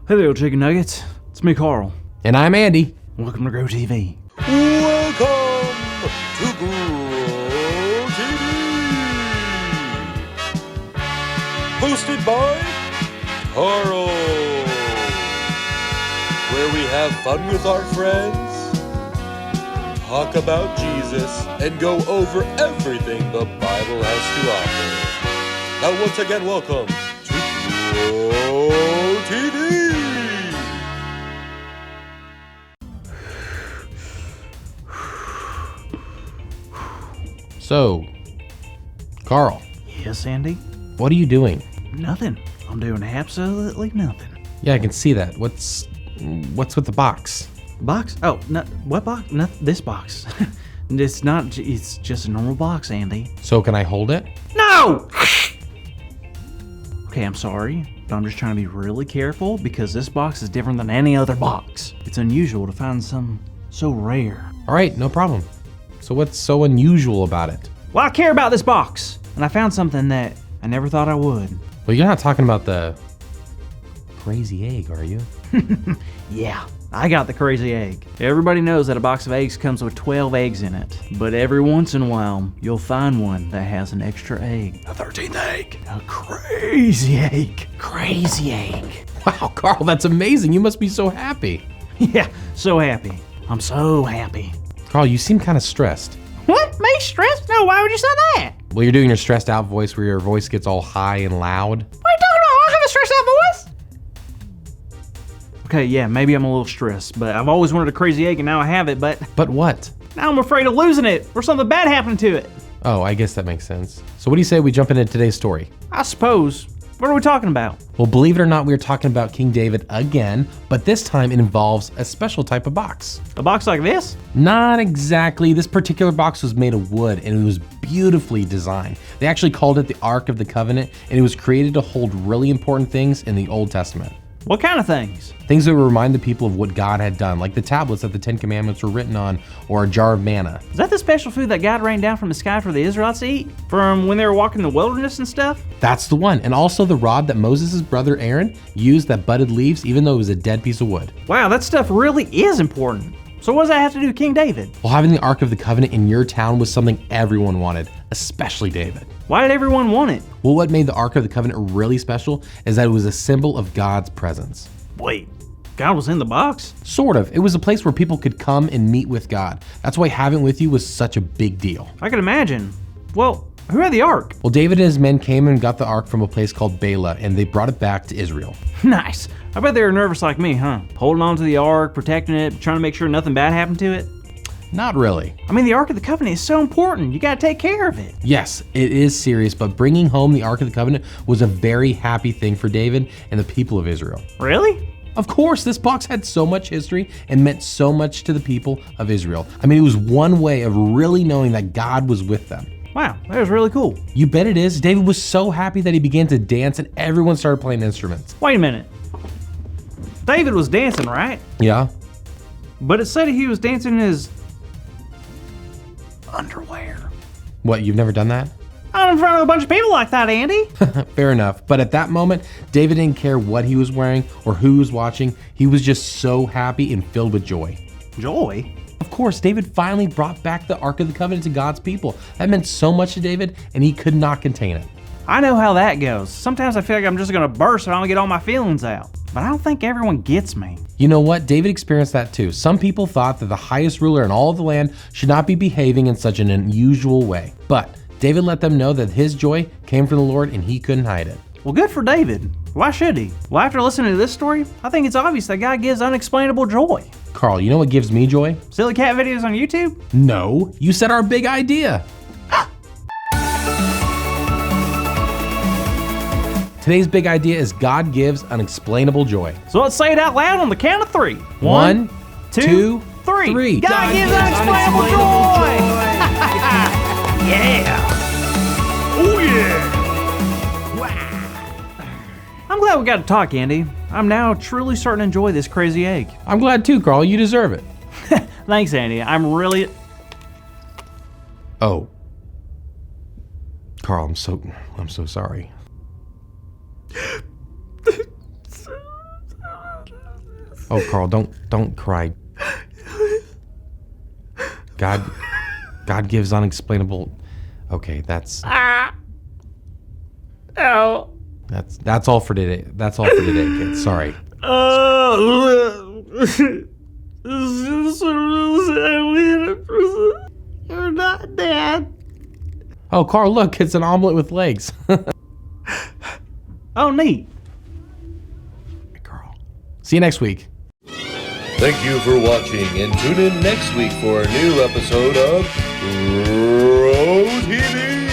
Hello, chicken nuggets. It's me, Carl. And I'm Andy. Welcome to Grow TV. Welcome to Grow TV. Hosted by Carl. Where we have fun with our friends, talk about Jesus, and go over everything the Bible has to offer. Now once again, welcome to Grow TV. So, Carl, Yes, Andy? what are you doing? Nothing. I'm doing absolutely nothing. Yeah, I can see that. What's with the box? Box? Oh, no, what box? No, this box. It's not, it's just a normal box, Andy. So can I hold it? No! Okay, I'm sorry, but I'm just trying to be really careful because this box is different than any other box. It's unusual to find some so rare. All right, no problem. So what's so unusual about it? Well, I care about this box, and I found something that I never thought I would. Well, you're not talking about the crazy egg, are you? Yeah, I got the crazy egg. Everybody knows that a box of eggs comes with 12 eggs in it, but every once in a while, you'll find one that has an extra egg. A 13th egg. A crazy egg. Crazy egg. Wow, Carl, that's amazing. You must be so happy. Yeah, so happy. I'm so happy. Carl, you seem kind of stressed. What? Me stressed? No, why would you say that? Well, you're doing your stressed out voice where your voice gets all high and loud. What are you talking about? I don't have a stressed out voice. Okay, yeah, maybe I'm a little stressed, but I've always wanted a crazy egg and now I have it, but But what? now I'm afraid of losing it or something bad happening to it. Oh, I guess that makes sense. So what do you say we jump into today's story? I suppose. What are we talking about? Well, believe it or not, we're talking about King David again, but this time it involves a special type of box. A box like this? Not exactly. This particular box was made of wood and it was beautifully designed. They actually called it the Ark of the Covenant, and it was created to hold really important things in the Old Testament. What kind of things? Things that would remind the people of what God had done, like the tablets that the Ten Commandments were written on, or a jar of manna. Is that the special food that God rained down from the sky for the Israelites to eat? From when they were walking the wilderness and stuff? That's the one. And also the rod that Moses' brother Aaron used that budded leaves, even though it was a dead piece of wood. Wow, that stuff really is important. So what does that have to do with King David? Well, having the Ark of the Covenant in your town was something everyone wanted, especially David. Why did everyone want it? Well, what made the Ark of the Covenant really special is that it was a symbol of God's presence. Wait, God was in the box? Sort of. It was a place where people could come and meet with God. That's why having it with you was such a big deal. I can imagine. Well, who had the ark? Well, David and his men came and got the Ark from a place called Bela, and they brought it back to Israel. Nice. I bet they were nervous like me, huh? Holding on to the ark, protecting it, trying to make sure nothing bad happened to it. Not really. I mean, the Ark of the Covenant is so important. You gotta take care of it. Yes, it is serious, but bringing home the Ark of the Covenant was a very happy thing for David and the people of Israel. Really? Of course, this box had so much history and meant so much to the people of Israel. I mean, it was one way of really knowing that God was with them. Wow, that was really cool. You bet it is. David was so happy that he began to dance and everyone started playing instruments. Wait a minute. David was dancing, right? Yeah? But it said he was dancing in his underwear. What, you've never done that? Not in front of a bunch of people like that, Andy. Fair enough. But at that moment, David didn't care what he was wearing or who was watching. He was just so happy and filled with joy. Joy? Of course, David finally brought back the Ark of the Covenant to God's people. That meant so much to David, and he could not contain it. I know how that goes. Sometimes I feel like I'm just gonna burst and I don't get all my feelings out. But I don't think everyone gets me. You know what? David experienced that too. Some people thought that the highest ruler in all of the land should not be behaving in such an unusual way. But David let them know that his joy came from the Lord and he couldn't hide it. Well, good for David. Why should he? Well, after listening to this story, I think it's obvious that God gives unexplainable joy. Carl, you know what gives me joy? Silly cat videos on YouTube? No, you said our big idea. Today's big idea is God gives unexplainable joy. So let's say it out loud on the count of three. One, two, three. God gives unexplainable joy! Yeah! Oh yeah! Wow! I'm glad we got to talk, Andy. I'm now truly starting to enjoy this crazy egg. I'm glad too, Carl. You deserve it. Thanks, Andy. I'm really... Oh. Carl, I'm so sorry. Oh, Carl, don't cry. God gives unexplainable. Okay, that's Ow. that's all for today. That's all for today, kids. Sorry. You're not dead. Oh, Carl, look, it's an omelet with legs. Oh, neat. Carl. See you next week. Thank you for watching, and tune in next week for a new episode of Row TV.